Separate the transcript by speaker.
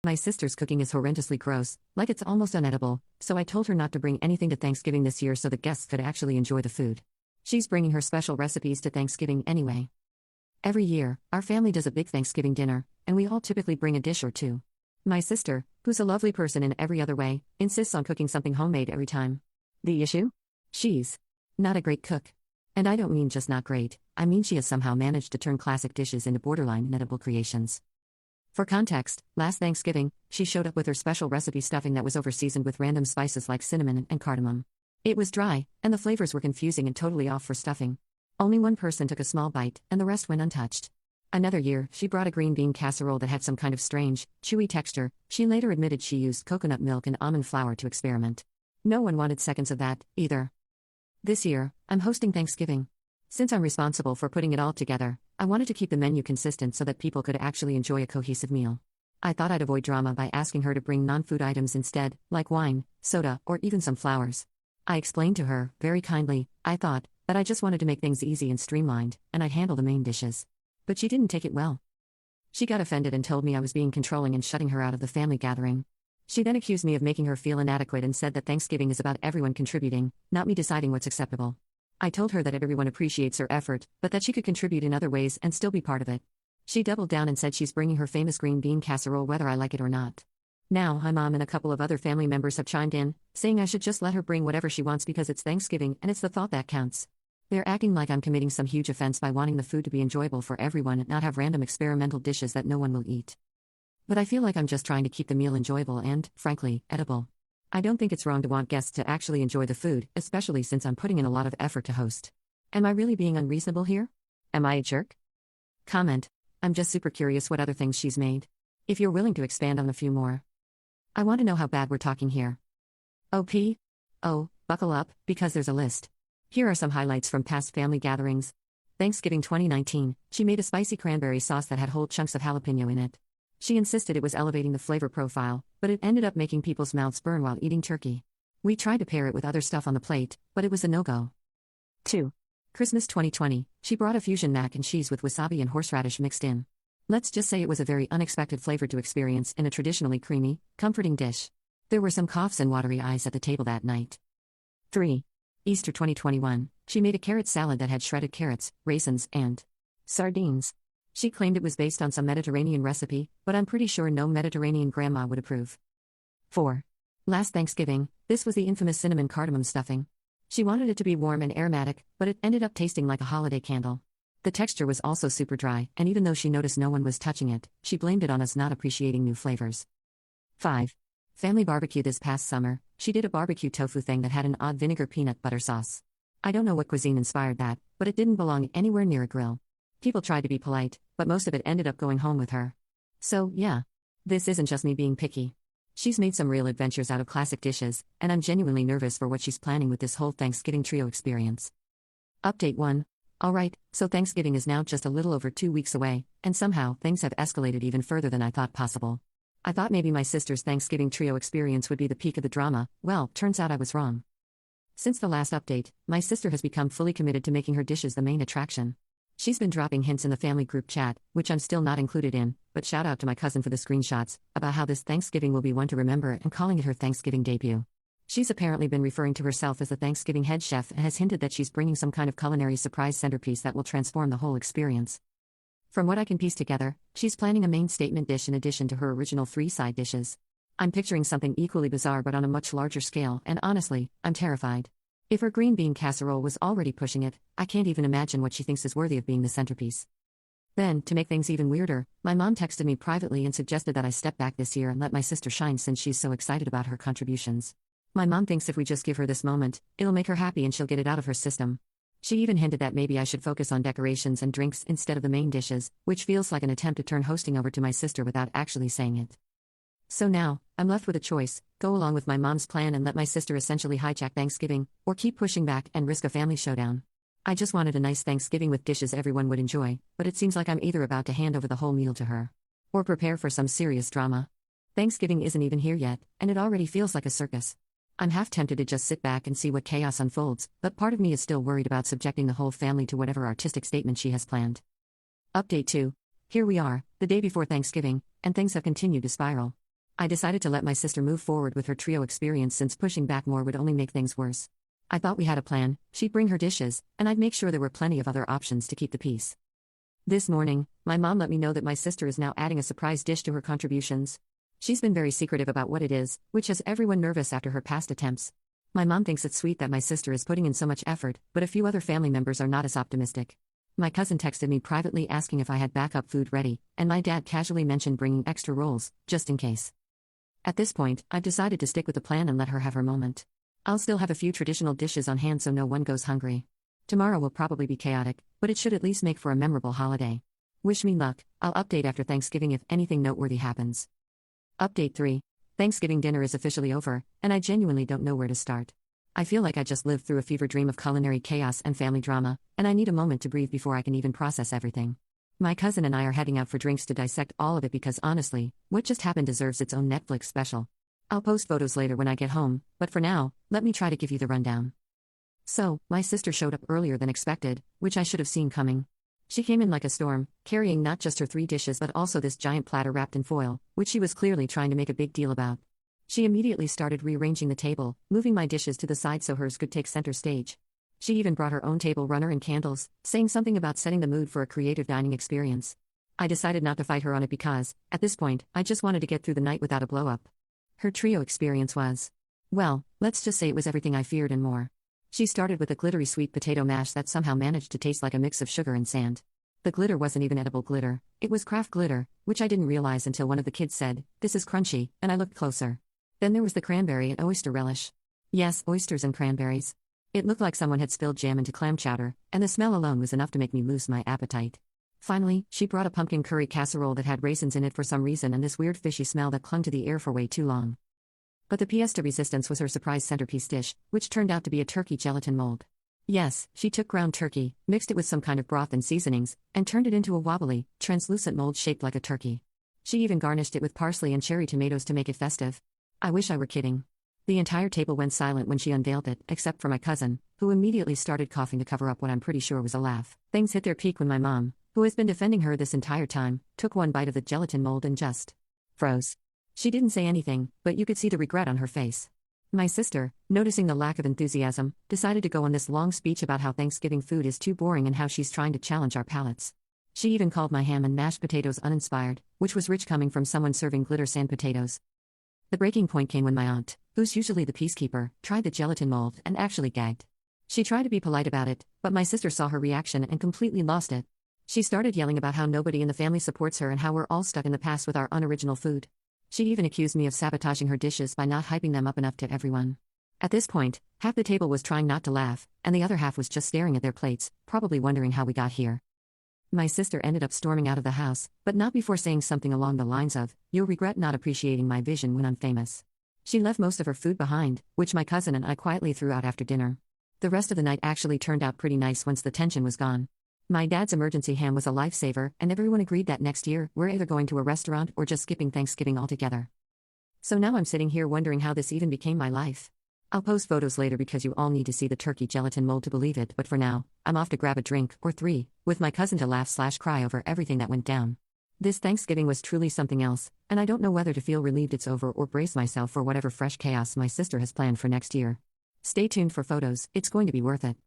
Speaker 1: My sister's cooking is horrendously gross, like it's almost unedible, so I told her not to bring anything to Thanksgiving this year so the guests could actually enjoy the food. She's bringing her special recipes to Thanksgiving anyway. Every year, our family does a big Thanksgiving dinner, and we all typically bring a dish or two. My sister, who's a lovely person in every other way, insists on cooking something homemade every time. The issue? She's not a great cook. And I don't mean just not great, I mean she has somehow managed to turn classic dishes into borderline inedible creations. For context, last Thanksgiving, she showed up with her special recipe stuffing that was over-seasoned with random spices like cinnamon and cardamom. It was dry, and the flavors were confusing and totally off for stuffing. Only one person took a small bite, and the rest went untouched. Another year, she brought a green bean casserole that had some kind of strange, chewy texture. She later admitted she used coconut milk and almond flour to experiment. No one wanted seconds of that, either. This year, I'm hosting Thanksgiving. Since I'm responsible for putting it all together, I wanted to keep the menu consistent so that people could actually enjoy a cohesive meal. I thought I'd avoid drama by asking her to bring non-food items instead, like wine, soda, or even some flowers. I explained to her, very kindly, I thought, that I just wanted to make things easy and streamlined, and I'd handle the main dishes. But she didn't take it well. She got offended and told me I was being controlling and shutting her out of the family gathering. She then accused me of making her feel inadequate and said that Thanksgiving is about everyone contributing, not me deciding what's acceptable. I told her that everyone appreciates her effort, but that she could contribute in other ways and still be part of it. She doubled down and said she's bringing her famous green bean casserole whether I like it or not. Now, my mom and a couple of other family members have chimed in, saying I should just let her bring whatever she wants because it's Thanksgiving and it's the thought that counts. They're acting like I'm committing some huge offense by wanting the food to be enjoyable for everyone and not have random experimental dishes that no one will eat. But I feel like I'm just trying to keep the meal enjoyable and, frankly, edible. I don't think it's wrong to want guests to actually enjoy the food, especially since I'm putting in a lot of effort to host. Am I really being unreasonable here? Am I a jerk? Comment. I'm just super curious what other things she's made. If you're willing to expand on a few more. I want to know how bad we're talking here. OP? Oh, buckle up, because there's a list. Here are some highlights from past family gatherings. Thanksgiving 2019, she made a spicy cranberry sauce that had whole chunks of jalapeno in it. She insisted it was elevating the flavor profile, but it ended up making people's mouths burn while eating turkey. We tried to pair it with other stuff on the plate, but it was a no-go. 2. Christmas 2020, she brought a fusion mac and cheese with wasabi and horseradish mixed in. Let's just say it was a very unexpected flavor to experience in a traditionally creamy, comforting dish. There were some coughs and watery eyes at the table that night. 3. Easter 2021, she made a carrot salad that had shredded carrots, raisins, and sardines. She claimed it was based on some Mediterranean recipe, but I'm pretty sure no Mediterranean grandma would approve. 4. Last Thanksgiving, this was the infamous cinnamon cardamom stuffing. She wanted it to be warm and aromatic, but it ended up tasting like a holiday candle. The texture was also super dry, and even though she noticed no one was touching it, she blamed it on us not appreciating new flavors. 5. Family barbecue this past summer, she did a barbecue tofu thing that had an odd vinegar peanut butter sauce. I don't know what cuisine inspired that, but it didn't belong anywhere near a grill. People tried to be polite, but most of it ended up going home with her. So, yeah. This isn't just me being picky. She's made some real adventures out of classic dishes, and I'm genuinely nervous for what she's planning with this whole Thanksgiving trio experience. Update 1. Alright, so Thanksgiving is now just a little over 2 weeks away, and somehow, things have escalated even further than I thought possible. I thought maybe my sister's Thanksgiving trio experience would be the peak of the drama. Well, turns out I was wrong. Since the last update, my sister has become fully committed to making her dishes the main attraction. She's been dropping hints in the family group chat, which I'm still not included in, but shout out to my cousin for the screenshots, about how this Thanksgiving will be one to remember and calling it her Thanksgiving debut. She's apparently been referring to herself as the Thanksgiving head chef and has hinted that she's bringing some kind of culinary surprise centerpiece that will transform the whole experience. From what I can piece together, she's planning a main statement dish in addition to her original 3 side dishes. I'm picturing something equally bizarre but on a much larger scale, and honestly, I'm terrified. If her green bean casserole was already pushing it, I can't even imagine what she thinks is worthy of being the centerpiece. Then, to make things even weirder, my mom texted me privately and suggested that I step back this year and let my sister shine since she's so excited about her contributions. My mom thinks if we just give her this moment, it'll make her happy and she'll get it out of her system. She even hinted that maybe I should focus on decorations and drinks instead of the main dishes, which feels like an attempt to turn hosting over to my sister without actually saying it. So now, I'm left with a choice: go along with my mom's plan and let my sister essentially hijack Thanksgiving, or keep pushing back and risk a family showdown. I just wanted a nice Thanksgiving with dishes everyone would enjoy, but it seems like I'm either about to hand over the whole meal to her, or prepare for some serious drama. Thanksgiving isn't even here yet, and it already feels like a circus. I'm half tempted to just sit back and see what chaos unfolds, but part of me is still worried about subjecting the whole family to whatever artistic statement she has planned. Update 2. Here we are, the day before Thanksgiving, and things have continued to spiral. I decided to let my sister move forward with her trio experience since pushing back more would only make things worse. I thought we had a plan: she'd bring her dishes, and I'd make sure there were plenty of other options to keep the peace. This morning, my mom let me know that my sister is now adding a surprise dish to her contributions. She's been very secretive about what it is, which has everyone nervous after her past attempts. My mom thinks it's sweet that my sister is putting in so much effort, but a few other family members are not as optimistic. My cousin texted me privately asking if I had backup food ready, and my dad casually mentioned bringing extra rolls, just in case. At this point, I've decided to stick with the plan and let her have her moment. I'll still have a few traditional dishes on hand so no one goes hungry. Tomorrow will probably be chaotic, but it should at least make for a memorable holiday. Wish me luck. I'll update after Thanksgiving if anything noteworthy happens. Update 3. Thanksgiving dinner is officially over, and I genuinely don't know where to start. I feel like I just lived through a fever dream of culinary chaos and family drama, and I need a moment to breathe before I can even process everything. My cousin and I are heading out for drinks to dissect all of it because honestly, what just happened deserves its own Netflix special. I'll post photos later when I get home, but for now, let me try to give you the rundown. So, my sister showed up earlier than expected, which I should have seen coming. She came in like a storm, carrying not just her 3 dishes but also this giant platter wrapped in foil, which she was clearly trying to make a big deal about. She immediately started rearranging the table, moving my dishes to the side so hers could take center stage. She even brought her own table runner and candles, saying something about setting the mood for a creative dining experience. I decided not to fight her on it because, at this point, I just wanted to get through the night without a blow-up. Her trio experience was, well, let's just say it was everything I feared and more. She started with a glittery sweet potato mash that somehow managed to taste like a mix of sugar and sand. The glitter wasn't even edible glitter, it was craft glitter, which I didn't realize until one of the kids said, "This is crunchy," and I looked closer. Then there was the cranberry and oyster relish. Yes, oysters and cranberries. It looked like someone had spilled jam into clam chowder, and the smell alone was enough to make me lose my appetite. Finally, she brought a pumpkin curry casserole that had raisins in it for some reason and this weird fishy smell that clung to the air for way too long. But the pièce de résistance was her surprise centerpiece dish, which turned out to be a turkey gelatin mold. Yes, she took ground turkey, mixed it with some kind of broth and seasonings, and turned it into a wobbly, translucent mold shaped like a turkey. She even garnished it with parsley and cherry tomatoes to make it festive. I wish I were kidding. The entire table went silent when she unveiled it, except for my cousin, who immediately started coughing to cover up what I'm pretty sure was a laugh. Things hit their peak when my mom, who has been defending her this entire time, took one bite of the gelatin mold and just froze. She didn't say anything, but you could see the regret on her face. My sister, noticing the lack of enthusiasm, decided to go on this long speech about how Thanksgiving food is too boring and how she's trying to challenge our palates. She even called my ham and mashed potatoes uninspired, which was rich coming from someone serving glitter sand potatoes. The breaking point came when my aunt, who's usually the peacekeeper, tried the gelatin mold and actually gagged. She tried to be polite about it, but my sister saw her reaction and completely lost it. She started yelling about how nobody in the family supports her and how we're all stuck in the past with our unoriginal food. She even accused me of sabotaging her dishes by not hyping them up enough to everyone. At this point, half the table was trying not to laugh, and the other half was just staring at their plates, probably wondering how we got here. My sister ended up storming out of the house, but not before saying something along the lines of, "You'll regret not appreciating my vision when I'm famous." She left most of her food behind, which my cousin and I quietly threw out after dinner. The rest of the night actually turned out pretty nice once the tension was gone. My dad's emergency ham was a lifesaver, and everyone agreed that next year, we're either going to a restaurant or just skipping Thanksgiving altogether. So now I'm sitting here wondering how this even became my life. I'll post photos later because you all need to see the turkey gelatin mold to believe it, but for now, I'm off to grab a drink, or 3, with my cousin to laugh/cry over everything that went down. This Thanksgiving was truly something else, and I don't know whether to feel relieved it's over or brace myself for whatever fresh chaos my sister has planned for next year. Stay tuned for photos, it's going to be worth it.